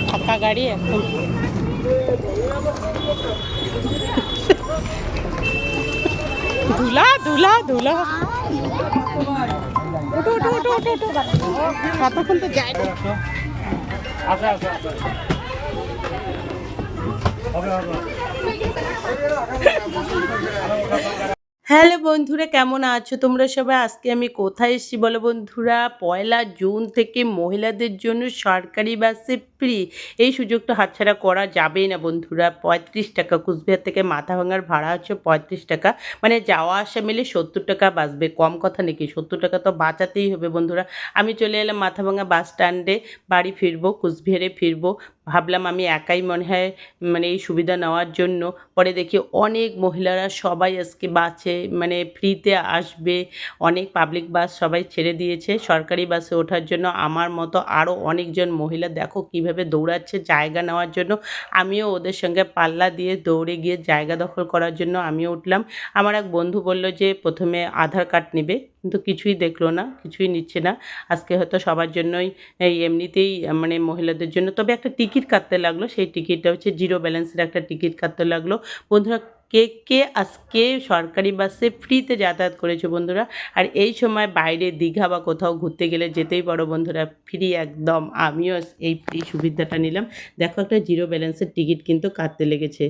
ফাঁকা গাড়ি এখন। ধুলা ধুলা ধুলা। ওটো ওটো ওটো ওটো ওটো, কতক্ষণ তো যায় না। হ্যালো বন্ধুরা, কেমন আছো তোমরা সবাই? আজকে আমি কোথায় এসেছি বলো বন্ধুরা? 1 জুন থেকে মহিলাদের জন্য সরকারি বাসে ফ্রি। এই সুযোগটা হাতছাড়া করা যাবেই না বন্ধুরা। 35 টাকা কুচবিহার থেকে মাথাভাঙার ভাড়া হচ্ছে 35 টাকা, মানে যাওয়া আসা মিলে 70 টাকা বাঁচবে। কম কথা নাকি? 70 টাকা তো বাঁচাতেই হবে বন্ধুরা। আমি চলে এলাম মাথাভাঙা বাস স্ট্যান্ডে, বাড়ি ফিরবো, কুচবিহারে ফিরবো। ভাবলাম আমি একাই মনে হয় মানে এই সুবিধা নেওয়ার জন্য। পরে দেখি অনেক মহিলারা সবাই আজকে বাসে মানে ফ্রিতে আসবে। অনেক পাবলিক বাস সবাই ছেড়ে দিয়েছে সরকারি বাসে ওঠার জন্য। আমার মতো আরও অনেকজন মহিলা দেখো কিভাবে দৌড়াচ্ছে জায়গা নেওয়ার জন্য। আমিও ওদের সঙ্গে পাল্লা দিয়ে দৌড়ে গিয়ে জায়গা দখল করার জন্য আমিও উঠলাম। আমার এক বন্ধু বলল যে প্রথমে আধার কার্ড নেবে, কিন্তু কিছুই দেখলো না, কিছুই নিচ্ছে না। আজকে হয়তো সবার জন্যই এই এমনিতেই মানে মহিলাদের জন্য তবে একটা টিকিট কাটতে লাগলো। সেই টিকিটটা হচ্ছে জিরো ব্যালেন্সের একটা টিকিট কাটতে লাগলো। বন্ধুরা, কে কে আজকে সরকারি বাসে ফ্রিতে যাতায়াত করেছো বন্ধুরা? আর এই সময় বাইরে দীঘা বা কোথাও ঘুরতে গেলে যেতেই পারো বন্ধুরা, ফ্রি একদম। আমিও এই সুবিধাটা নিলাম। দেখো একটা জিরো ব্যালেন্সের টিকিট কিন্তু কাটতে লেগেছে।